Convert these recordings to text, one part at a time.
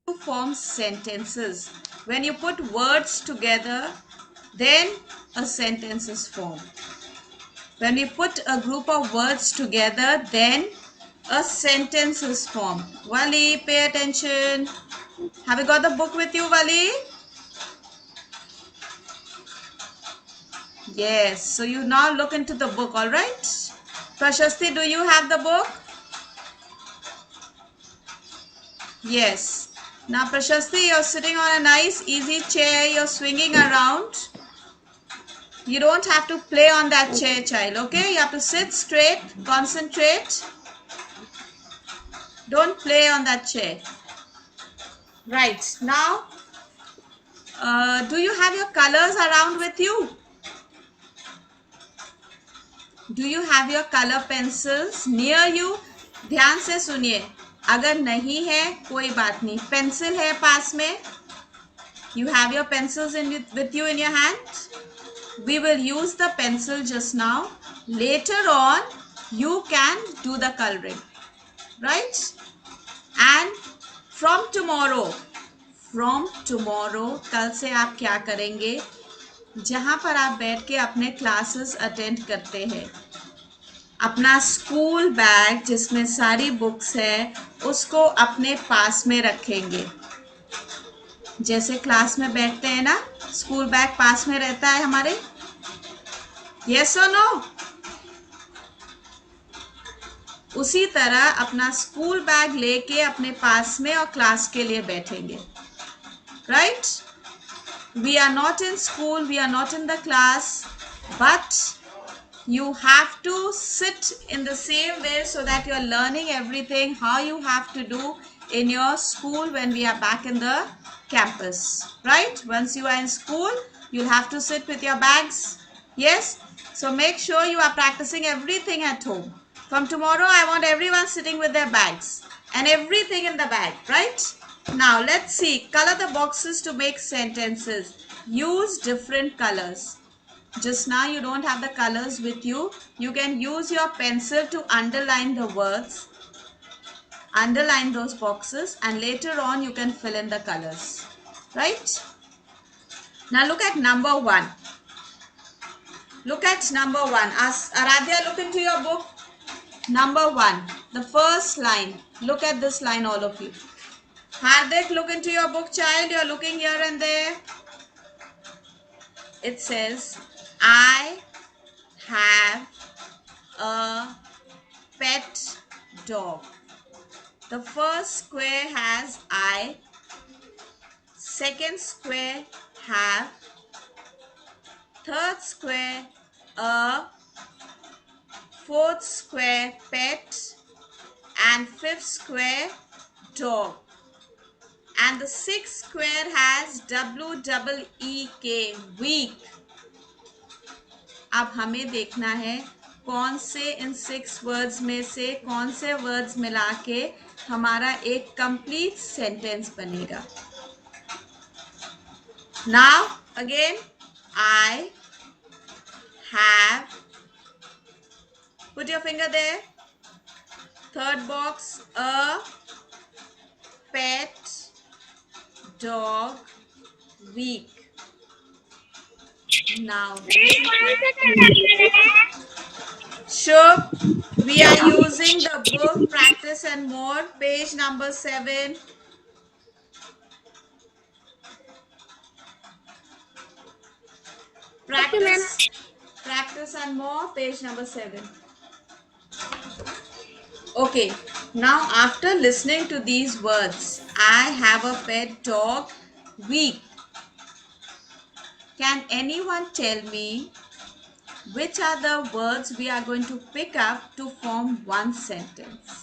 to form sentences. When you put words together, then a sentence is formed. When we put a group of words together, then a sentence is formed. Wali, pay attention. Have you got the book with you, Wali? Yes. So you now look into the book, all right? Prashasti, do you have the book? Yes. Now, Prashasti, you're sitting on a nice, easy chair. You're swinging around. You don't have to play on that chair, child, okay? You have to sit straight, concentrate. Don't play on that chair. Right. Now, do you have your colors around with you? Do you have your color pencils near you? ध्यान से सुनिए, अगर नहीं है कोई बात नहीं, pencil है पास में. You have your pencils with you in your hand. We will use the pencil just now. Later on, you can do the coloring, right? And from tomorrow, कल से आप क्या करेंगे? जहां पर आप बैठ के अपने क्लासेस अटेंड करते हैं, अपना स्कूल बैग जिसमें सारी बुक्स है उसको अपने पास में रखेंगे. जैसे क्लास में बैठते हैं ना, स्कूल बैग पास में रहता है हमारे. यस और नो? उसी तरह अपना स्कूल बैग लेके अपने पास में और क्लास के लिए बैठेंगे. Right? We are not in school, we are not in the class, but you have to sit in the same way so that you are learning everything how you have to do in your school when we are back in the campus. Right? Once you are in school, you'll have to sit with your bags. Yes? So make sure you are practicing everything at home. From tomorrow, I want everyone sitting with their bags and everything in the bag. Right? Now, let's see. Color the boxes to make sentences. Use different colors. Just now you don't have the colors with you. You can use your pencil to underline the words. Underline those boxes and later on you can fill in the colors. Right? Now look at number 1. Look at number 1. Aradhya, look into your book. Number 1. The first line. Look at this line, all of you. Hardik, look into your book, child. You're looking here and there. It says, I have a pet dog. The first square has I. Second square have. Third square a. Fourth square pet. And fifth square dog. And the sixth square has WEEK, week. अब हमें देखना है कौन से इन 6 words में से कौन से वर्ड्स मिला के हमारा एक कंप्लीट सेंटेंस बनेगा. Now again, I have, put your finger there, third box, a pet dog, week. Now, sure, we are using the book Practice and More, page number 7. Practice and More, page number 7. Okay, now after listening to these words, I have a pet dog, week. Can anyone tell me which are the words we are going to pick up to form one sentence?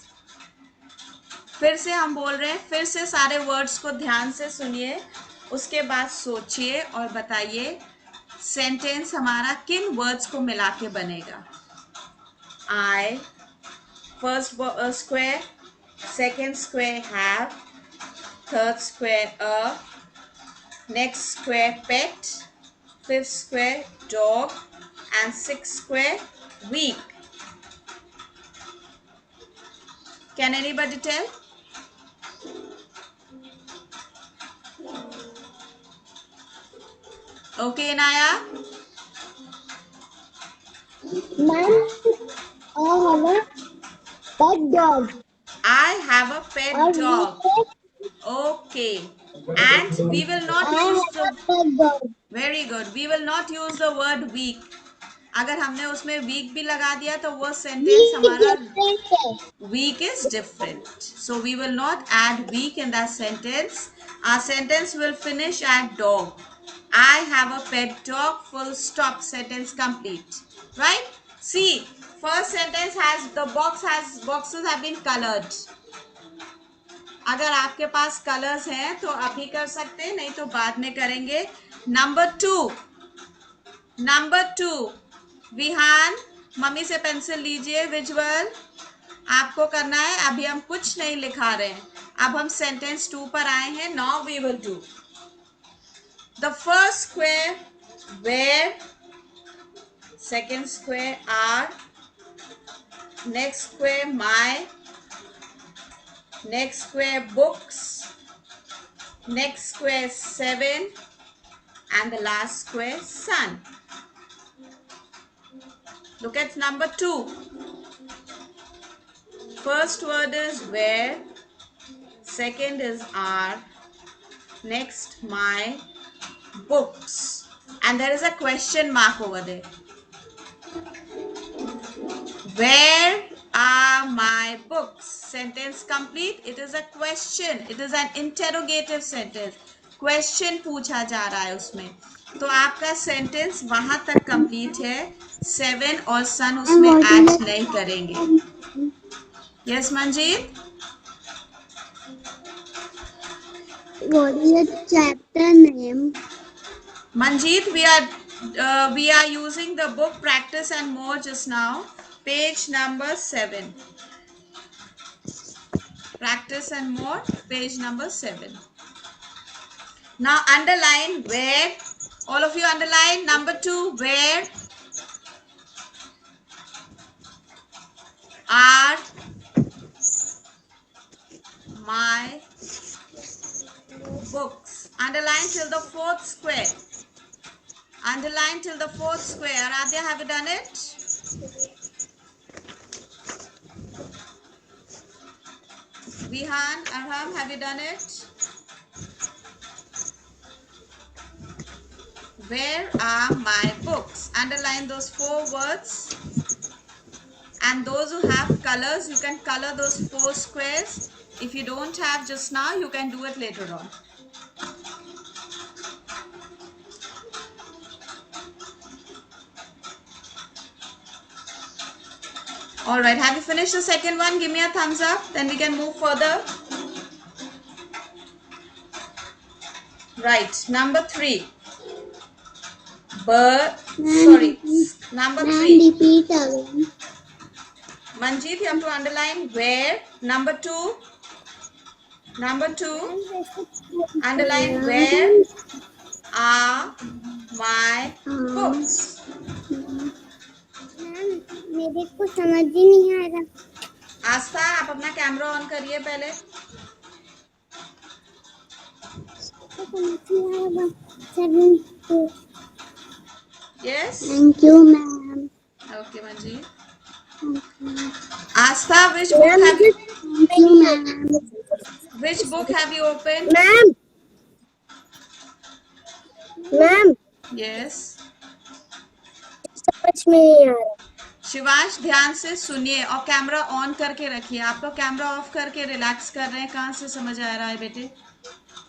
फिर से हम बोल रहे हैं, फिर से सारे words को ध्यान से सुनिए, उसके बाद सोचिए और बताइए सेंटेंस हमारा किन वर्ड्स को मिला के बनेगा. I, first square, second square have, third square a, next square pet, fifth square dog, and sixth square week. Can anybody tell? Okay, Inaya? Ma'am, I have a pet dog. I have a pet Or we dog. say, Okay. And we will not I use have the, a pet dog. very good, we will not use the word weak. अगर हमने उसमें week भी लगा दिया तो वो sentence We हमारा different है. weak is different. So we will not add weak in that sentence. Our sentence will finish at dog. I have a pet dog, full stop, sentence complete. Right? See, first sentence has, the boxes have been colored. अगर आपके पास colours हैं तो अभी कर सकते हैं, नहीं तो बाद में करेंगे. नंबर टू, विहान मम्मी से पेंसिल लीजिए. विजुअल आपको करना है. अभी हम कुछ नहीं लिखा रहे हैं, अब हम सेंटेंस 2 पर आए हैं. Now we will do the first square where, second square are, next square my, next square books, next square 7 and the last square sun. Look at number 2. First word is where, second is are, next my books, and there is a question mark over there. Where are my books? Sentence complete. It is a question, it is an interrogative sentence. Question पूछा जा रहा है उसमें, तो आपका sentence वहां तक complete है. 7 और सन उसमें ऐड नहीं करेंगे. Yes Manjeet? What is the chapter name? Manjeet, we are using the book Practice and More just now. Page number 7. Practice and More, page number 7. Now underline where. All of you underline number 2. Where are my books? Underline till the 4th square. Underline till the 4th square. Aradhya, have you done it? Vihan, Arham, have you done it? Where are my books? Underline those 4 words. And those who have colors, you can color those 4 squares. If you don't have just now, you can do it later on. All right, have you finished the second one? Give me a thumbs up, then we can move further. Right, number 3. Number 3. Repeat again. Manjeet, you have to underline where. Number 2. Underline where are my books. मेरे को समझ ही नहीं आ रहा. आस्था, आप अपना camera on करिए पहले. Yes. Thank you, ma'am. Okay, Manjeet. Astha, which book have you? Thank you, ma'am. Which book have you opened? Ma'am. Yes. समझ में नहीं आ रहा. शिवांश, ध्यान से सुनिए और कैमरा ऑन करके रखिए. आप लोग कैमरा ऑफ करके रिलैक्स कर रहे हैं, कहाँ से समझ आ रहा है बेटे?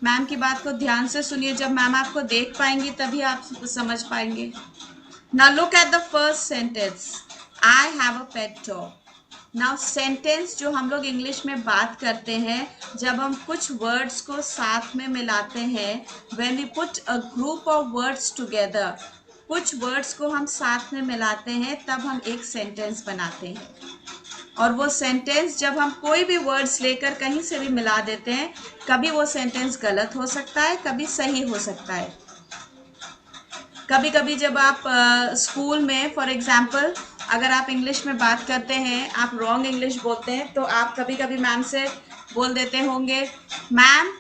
मैम की बात को ध्यान से सुनिए. जब मैम आपको देख पाएंगी तभी आप समझ पाएंगे. Now look at the first sentence. I have a pet dog. Now sentence जो हम लोग इंग्लिश में बात करते हैं, जब हम कुछ वर्ड्स को साथ में मिलाते हैं, when we put a group of words together, कुछ वर्ड्स को हम साथ में मिलाते हैं, तब हम एक सेंटेंस बनाते हैं. और वो सेंटेंस जब हम कोई भी वर्ड्स लेकर कहीं से भी मिला देते हैं, कभी वो सेंटेंस गलत हो सकता है, कभी सही हो सकता है. कभी कभी जब आप स्कूल में फॉर एग्जांपल अगर आप इंग्लिश में बात करते हैं, आप रॉन्ग इंग्लिश बोलते हैं, तो आप कभी कभी मैम से बोल देते होंगे, मैम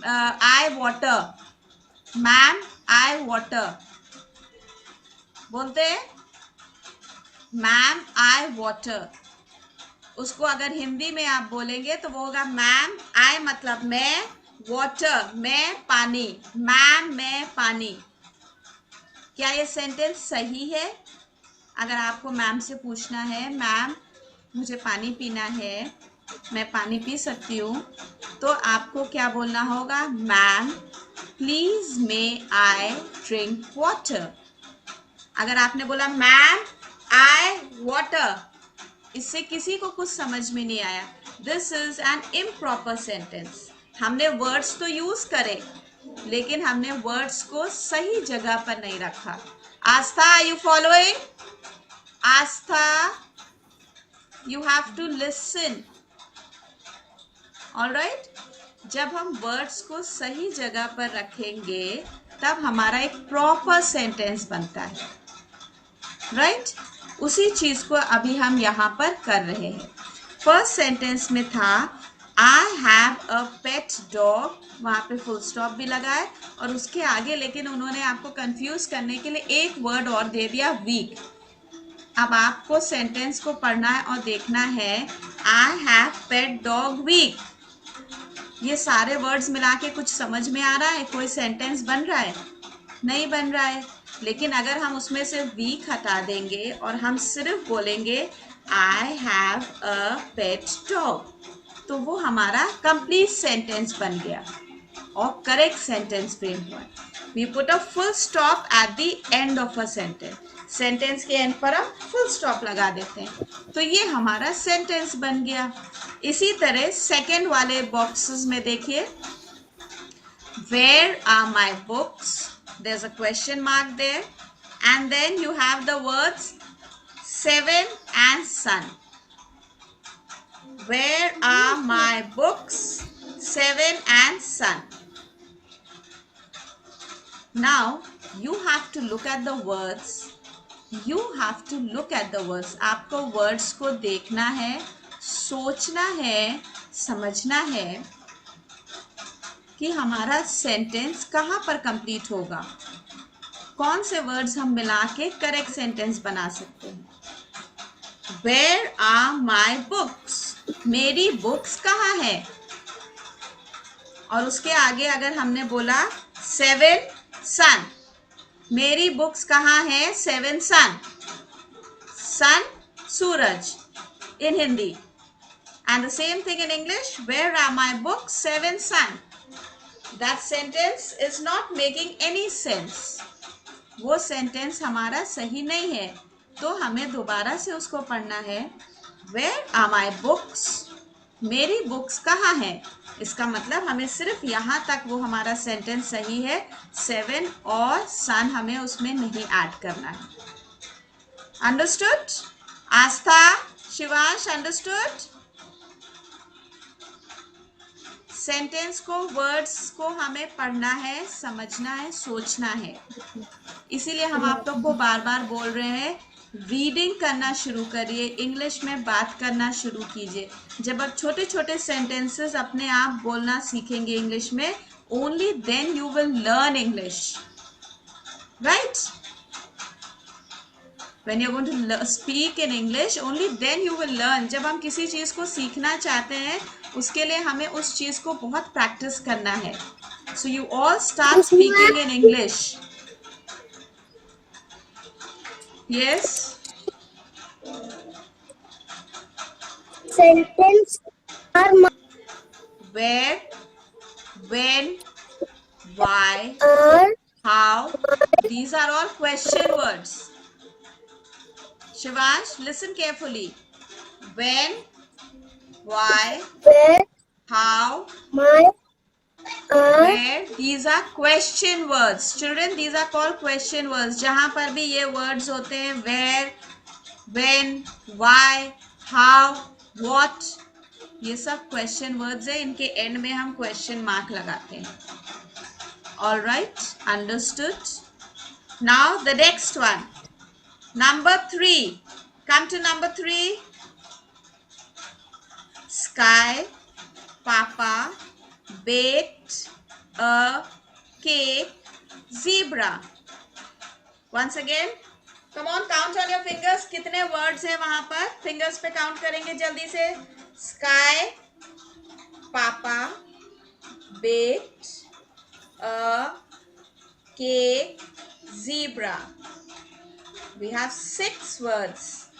आई वाटर, मैम आई वाटर, बोलते हैं मैम आई वाटर। उसको अगर हिंदी में आप बोलेंगे तो वो होगा मैम आई मतलब मैं, वाटर मैं पानी, मैम मैं पानी। क्या ये सेंटेंस सही है? अगर आपको मैम से पूछना है मैम मुझे पानी पीना है, मैं पानी पी सकती हूँ, तो आपको क्या बोलना होगा? Ma'am please may I drink water. अगर आपने बोला मैम आई वाटर, इससे किसी को कुछ समझ में नहीं आया। This is an improper sentence. हमने वर्ड्स तो यूज करे लेकिन हमने वर्ड्स को सही जगह पर नहीं रखा। Aastha, are you following? Aastha, you have to listen. Alright, जब हम वर्ड्स को सही जगह पर रखेंगे तब हमारा एक प्रॉपर सेंटेंस बनता है। राइट? उसी चीज को अभी हम यहाँ पर कर रहे हैं। फर्स्ट सेंटेंस में था I have a pet dog, वहां पे फुल स्टॉप भी लगा है और उसके आगे लेकिन उन्होंने आपको कंफ्यूज करने के लिए एक वर्ड और दे दिया वीक। अब आपको सेंटेंस को पढ़ना है और देखना है I have pet dog week. ये सारे वर्ड्स मिला के कुछ समझ में आ रहा है? कोई सेंटेंस बन रहा है? नहीं बन रहा है। लेकिन अगर हम उसमें से वीक हटा देंगे और हम सिर्फ बोलेंगे I have a pet dog, तो वो हमारा कंप्लीट सेंटेंस बन गया और करेक्ट सेंटेंस फ्रेम हुआ। We put a full stop at the end of a sentence. Sentence के एंड पर हम फुल स्टॉप लगा देते हैं, तो ये हमारा सेंटेंस बन गया। इसी तरह सेकेंड वाले बॉक्सेस में देखिए, where are my books? There's a question mark there, and then you have the words seven and sun. Where are my books? Seven and sun. Now you have to look at the words. You have to look at the words. आपको words को देखना है, सोचना है, समझना है कि हमारा सेंटेंस कहाँ पर कंप्लीट होगा, कौन से वर्ड्स हम मिला के करेक्ट सेंटेंस बना सकते हैं। Where are my books? मेरी बुक्स कहाँ है? और उसके आगे अगर हमने बोला सेवन सन, मेरी बुक्स कहाँ है? सेवन सन, सन सूरज in Hindi. And the same thing in English, where are my books? Seven sun. That sentence is not making any sense. वो सेंटेंस हमारा सही नहीं है, तो हमें दोबारा से उसको पढ़ना है। Where are my books? मेरी बुक्स कहाँ है? इसका मतलब हमें सिर्फ यहाँ तक वो हमारा सेंटेंस सही है, सेवन और सन हमें उसमें नहीं ऐड करना है। अंडरस्टूड? आस्था, शिवांश, अंडरस्टूड? सेंटेंस को, वर्ड्स को हमें पढ़ना है, समझना है, सोचना है। इसीलिए हम आप लोग को बार बार बोल रहे हैं रीडिंग करना शुरू करिए, इंग्लिश में बात करना शुरू कीजिए। जब आप छोटे छोटे सेंटेंसेस अपने आप बोलना सीखेंगे इंग्लिश में, only then you will learn English, right? When you're going to speak in English, only then you will learn. जब हम किसी चीज को सीखना चाहते हैं उसके लिए हमें उस चीज को बहुत प्रैक्टिस करना है। So you all start speaking in English. Yes. Sentence are Where, when, why, are how. These are all question words. Shivansh, listen carefully. When, why, where how, my are where, these are question words. Children, these are called question words. जहां पर भी ये words होते हैं where, when, why, how, what, ये सब question words है। इनके end में हम question mark लगाते हैं। All right, understood? Now the next one, number 3. Come to number 3. Sky, Papa baked a cake zebra. Once again, come on, count on your fingers. कितने words है वहां पर? Fingers पे count करेंगे जल्दी से. Sky, Papa, baked a cake, zebra. We have 6 words.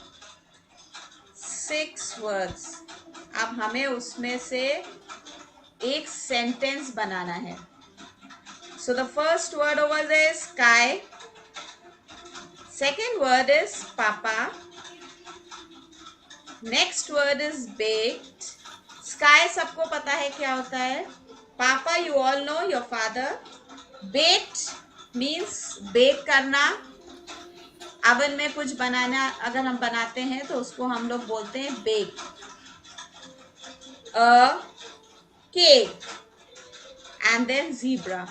6 words. अब हमें उसमें से एक सेंटेंस बनाना है. So the first word over there is sky. Second word is papa. Next word is baked. Sky सबको पता है क्या होता है. Papa you all know, your father. Baked means bake करना. अवन में कुछ बनाना अगर हम बनाते हैं तो उसको हम लोग बोलते हैं bake. A cake and then zebra.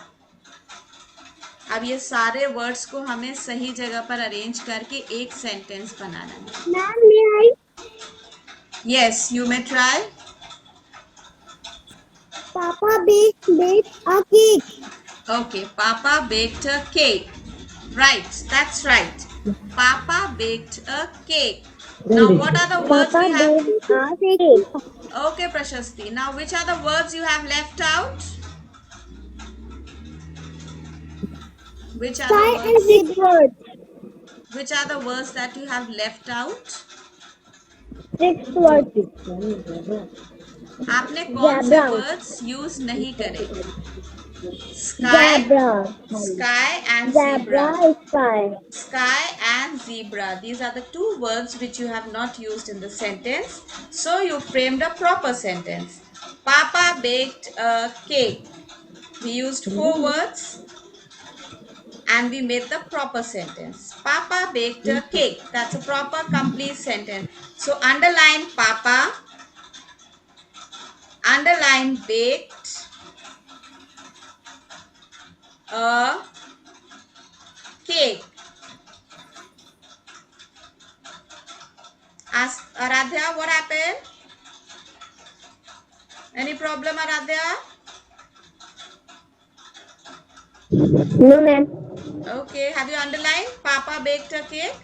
अब ये सारे वर्ड्स को हमें सही जगह पर अरेंज करके एक सेंटेंस बनाना है. Ma'am may I? Yes, you may try. Papa baked a cake. Okay, Papa baked a cake. Right, that's right. Papa baked a cake. Now, what are the words we have? Baked a cake. Okay, Prashasti. Now, which are the words you have left out? Which are Sky the and words? zebra. Which are the words that you have left out? 6 words. आपने कौन से Zebra. Words use नहीं करे? Sky, Zebra. sky and Zebra zebra. is sky. Sky and zebra. These are the 2 words which you have not used in the sentence. So you framed a proper sentence. Papa baked a cake. We used 4 words and we made the proper sentence. Papa baked a cake. That's a proper complete sentence. So underline Papa, underline baked a cake. Ask Aradhya, what happened? Any problem, Aradhya? No, ma'am. Okay, have you underlined? Papa baked a cake.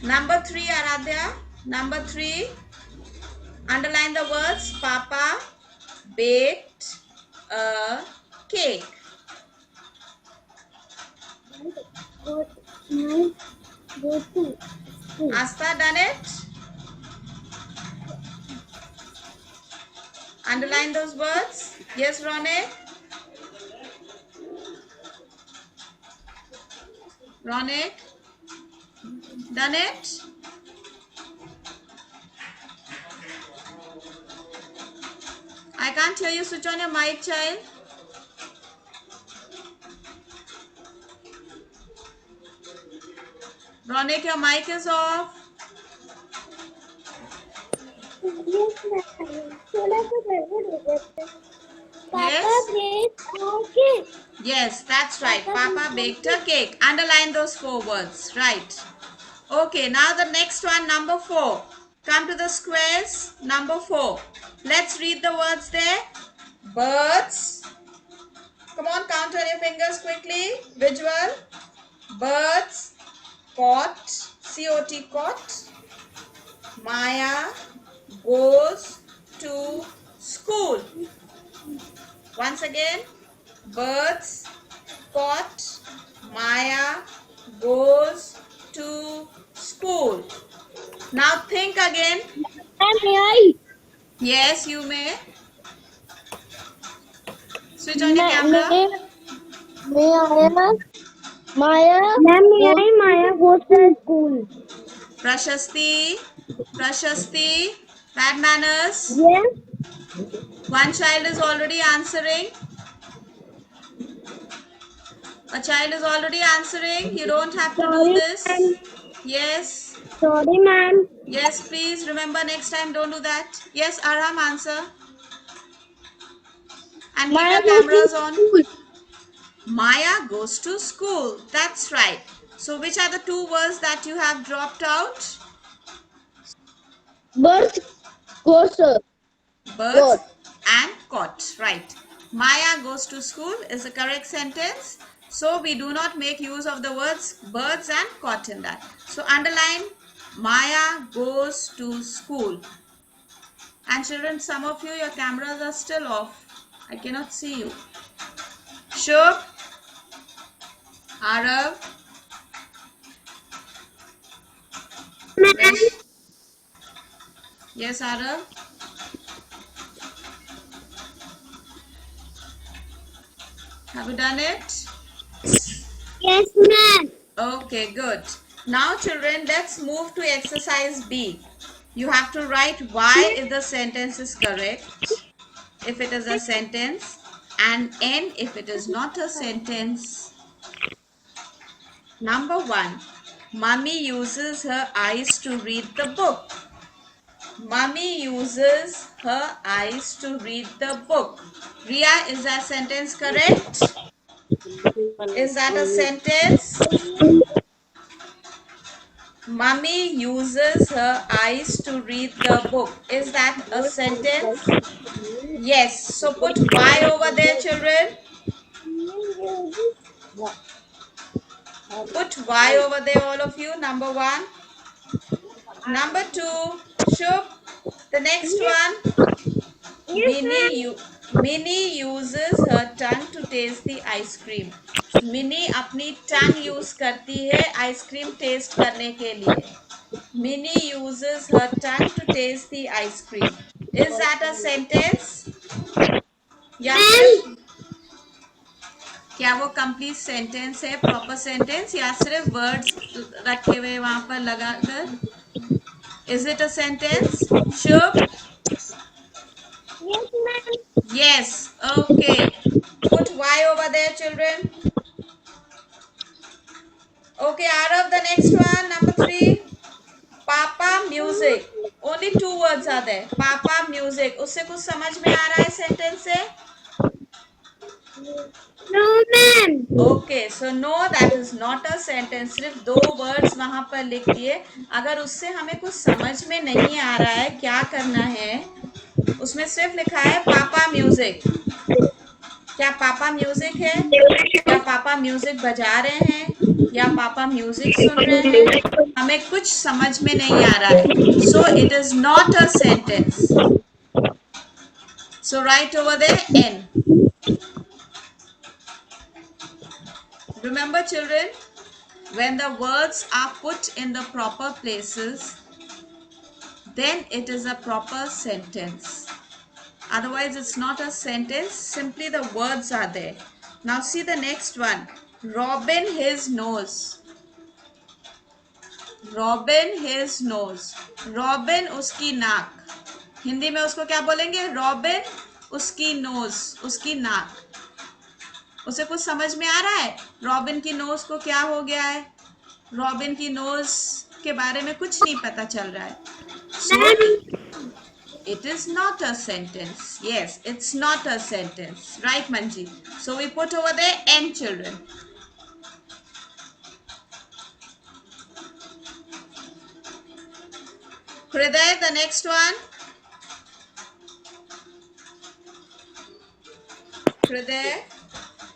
Number 3, Aradhya. Number 3, underline the words Papa baked a cake. Asta, done it? Underline those words. Yes, Ronek? Ronek? Done it? I can't hear you. Switch on your mic, child. Ronek, your mic is off. Papa baked a cake. Yes, that's right. Papa baked a cake. Underline those 4 words. Right. Okay, now the next one, number 4. Come to the squares. Number 4. Let's read the words there. Birds. Come on, count on your fingers quickly. Visual. Birds. Cot. C-O-T, cot. Maya goes to school. Once again. Birds. Cot. Maya goes to school. Now think again. Ma'am, may I? Yes, you may. Switch on your camera. May I? Maya. Ma'am, may I? Maya goes to school. Prashasti. Prashasti. Bad manners. Yes. One child is already answering. A child is already answering. You don't have to do Sorry, this. ma'am. Yes. Sorry, ma'am. Yes, please remember next time don't do that. Yes, Aram, answer. And leave your cameras on. Maya goes to school. That's right. So which are the 2 words that you have dropped out? Birds goes. Birds and cot. Right. Maya goes to school is the correct sentence. So we do not make use of the words birds and caught in that. So underline Maya goes to school. And children, some of you, your cameras are still off. I cannot see you. Shub, Arav, yes, Arav. Have you done it? Yes, ma'am. Okay, good. Now, children, let's move to exercise B. You have to write why if the sentence is correct, if it is a sentence, and N if it is not a sentence. Number 1. Mummy uses her eyes to read the book. Mummy uses her eyes to read the book. Ria, is that sentence correct? Is that a sentence? Mummy uses her eyes to read the book. Is that a sentence? Yes. So put Y over there, children. Put Y over there, all of you. Number 1. Number 2. Shub. The next one. Minnie uses her tongue to taste the ice cream. Mini अपनी टंग use करती है ice cream test करने के लिए. Minnie uses her tongue to taste the ice cream. Is that a sentence? या सिर्फ क्या वो कंप्लीट सेंटेंस है, प्रॉपर सेंटेंस, या सिर्फ वर्ड्स रखे हुए वहां पर लगाकर? Is it a sentence? Shub? Yes, ma'am. Yes. Okay. Put Y over there, children. Okay, out of the next one, number 3. Papa music. Only 2 words are there. Papa music. उससे कुछ समझ में आ रहा है सेंटेंस से? No, ma'am. Okay, so no, that is not a sentence. सिर्फ 2 words वहां पर लिख दिए. अगर उससे हमें कुछ समझ में नहीं आ रहा है क्या करना है, उसमें सिर्फ लिखा है पापा म्यूजिक. क्या पापा म्यूजिक है, या पापा म्यूजिक बजा रहे हैं, या पापा म्यूजिक सुन रहे हैं, हमें कुछ समझ में नहीं आ रहा है. So it is not a sentence. So write over there N. Remember, children, when the words are put in the proper places, then it is a proper sentence. Otherwise, it's not a sentence. Simply the words are there. Now see the next one. Robin his nose. Robin his nose. Robin उसकी नाक. हिंदी में उसको क्या बोलेंगे? Robin उसकी nose, उसकी नाक. उसे कुछ समझ में आ रहा है? रॉबिन की नोज को क्या हो गया है? रॉबिन की नोज के बारे में कुछ नहीं पता चल रहा है. So it is not a sentence. Yes, it's not a sentence. Right, Manji? So we put over there N, children. Hriday, the next one. Hriday.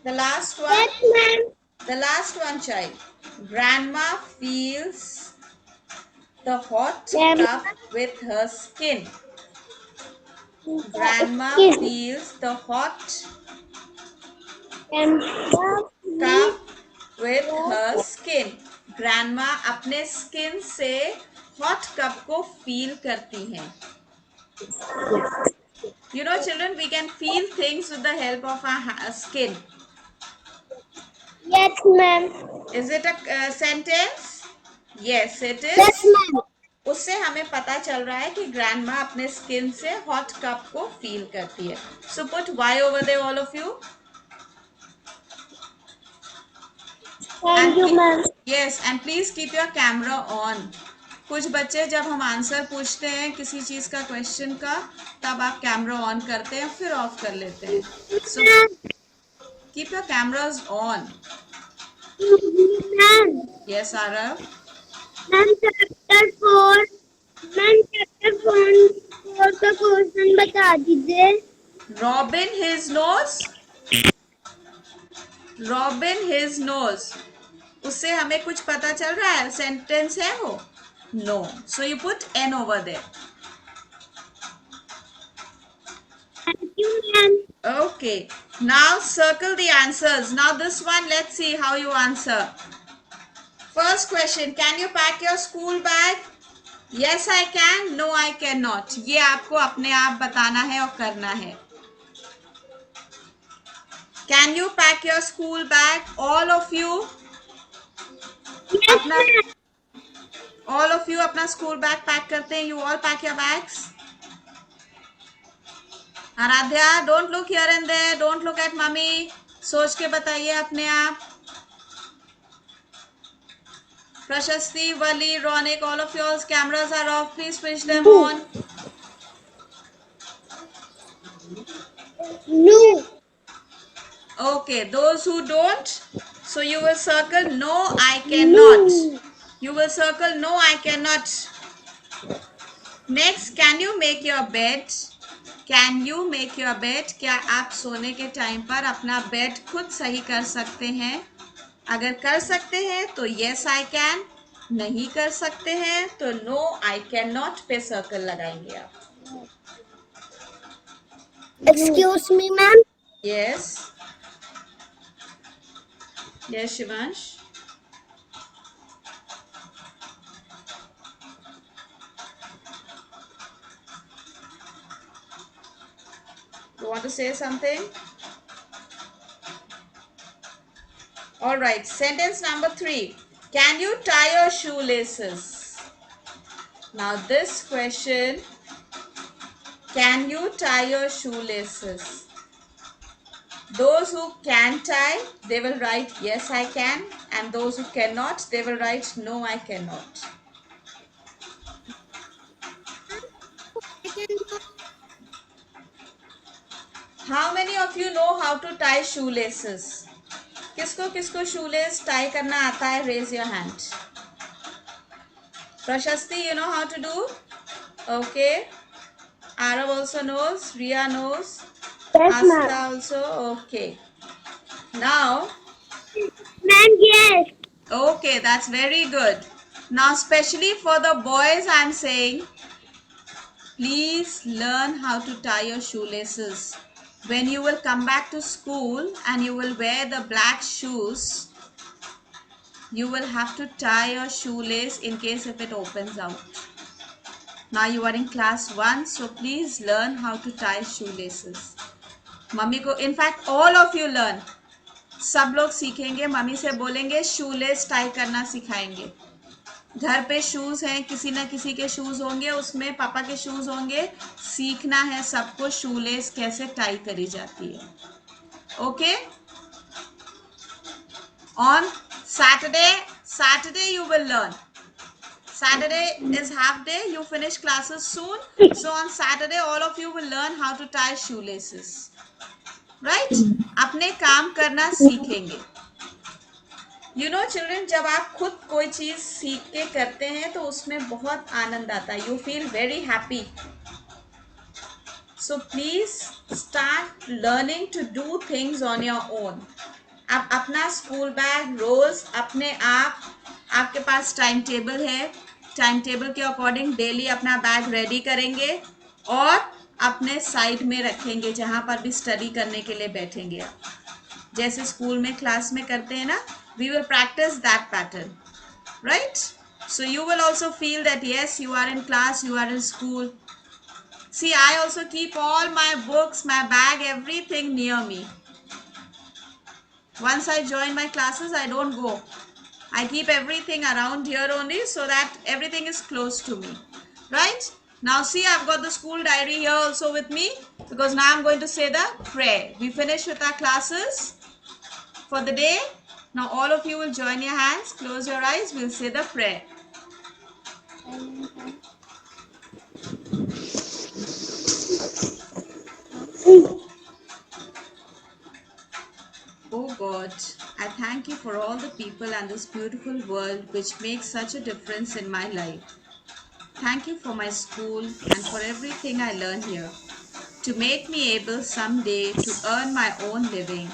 The last one. Yes, ma'am. The last one, child. Grandma feels the hot cup with her skin. Grandma feels the hot cup with her skin. Grandma अपने skin से hot cup को feel करती हैं. You know, children, we can feel things with the help of our skin. Yes, ma'am. Is it a sentence? Yes, it is. Yes, ma'am. उससे हमें पता चल रहा है कि ग्रैंडमा अपने स्किन से हॉट कप को फील करती है. So put Y over there, all of you. Thank you, ma'am. Yes, and please keep your camera on. कुछ बच्चे जब हम आंसर पूछते हैं किसी चीज का, क्वेश्चन का, तब आप कैमरा ऑन करते हैं फिर ऑफ कर लेते हैं. So keep your cameras on. Ma'am. Yes, Arav. Ma'am, chapter 4. Ma'am, chapter 4 का क्वेश्चन बता दीजिए. Robin his nose. Robin his nose. उससे हमें कुछ पता चल रहा है? सेंटेंस है वो? No. So you put N over there. Thank you, ma'am. Okay. Now circle the answers. Now this one, let's see how you answer. First question, can you pack your school bag? Yes, I can. No, I cannot. ये आपको अपने आप बताना है और करना है. Can you pack your school bag? All of you. Yes, अपना ma'am. all of you अपना school bag pack करते हैं. You all pack your bags. Aaradhya, don't look here and there. Don't look at mummy. सोच के बताइए अपने आप. Prashasti, Vali, Ronik, all of yours cameras are off. Please switch them on. No. Okay, those who don't, so you will circle no, I cannot. No. You will circle no, I cannot. Next, can you make your bed? Can you make your bed? क्या आप सोने के time पर अपना bed खुद सही कर सकते हैं? अगर कर सकते हैं तो yes I can. नहीं कर सकते हैं तो no I cannot पे सर्कल लगाएंगे आप. Excuse me, ma'am. Yes. Yes, Shivansh. You want to say something? All right. Sentence number 3. Can you tie your shoelaces? Now this question, can you tie your shoelaces? Those who can tie, they will write yes I can, and those who cannot, they will write no I cannot. How many of you know how to tie shoelaces? किसको किसको shoelace tie करना आता है? Raise your hand. Prashasti, you know how to do? Okay. Arav also knows. Riya knows. Yes, Asta ma'am. also. Okay. Now, Ma'am, yes. okay, that's very good. Now, especially for the boys, I'm saying, please learn how to tie your shoelaces. When you will come back to school and you will wear the black shoes, you will have to tie your shoelace in case if it opens out. Now you are in class 1, so please learn how to tie shoelaces. Mummy को, in fact all of you learn, सब लोग सीखेंगे. Mummy से बोलेंगे shoelace tie करना सिखाएंगे. घर पे शूज हैं, किसी ना किसी के शूज होंगे, उसमें पापा के शूज होंगे. सीखना है सबको शूलेस कैसे टाई करी जाती है. Okay. On Saturday you will learn. Saturday is half day. You finish classes soon. So on Saturday, all of you will learn how to tie shoelaces. Right? अपने काम करना सीखेंगे. You know children, जब आप खुद कोई चीज सीख के करते हैं तो उसमें बहुत आनंद आता है. You feel very happy. So please start learning to do things on your own. आप अपना स्कूल बैग रोज अपने आप, आपके पास टाइम टेबल है, टाइम टेबल के अकॉर्डिंग डेली अपना बैग रेडी करेंगे और अपने साइड में रखेंगे जहां पर भी स्टडी करने के लिए बैठेंगे आप. जैसे स्कूल में क्लास में करते हैं ना, we will practice that pattern. Right? So you will also feel that yes you are in class, you are in school. See, I also keep all my books, my bag, everything near me. Once I join my classes, I don't go. I keep everything around here only so that everything is close to me. Right? Now see, I've got the school diary here also with me because now I'm going to say the prayer. We finish with our classes for the day. Now all of you will join your hands, close your eyes, we'll say the prayer. Oh God, I thank you for all the people and this beautiful world which makes such a difference in my life. Thank you for my school and for everything I learn here. to make me able someday to earn my own living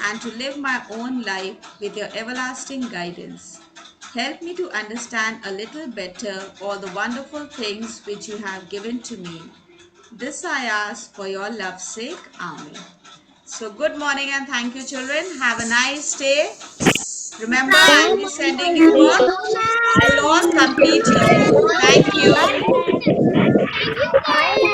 and to live my own life with your everlasting guidance. Help me to understand a little better all the wonderful things which you have given to me. This I ask for your love's sake. Amen. So, good morning and thank you, children. Have a nice day. Remember, I'll be sending you work. You'll all complete your work. Thank you. Thank you,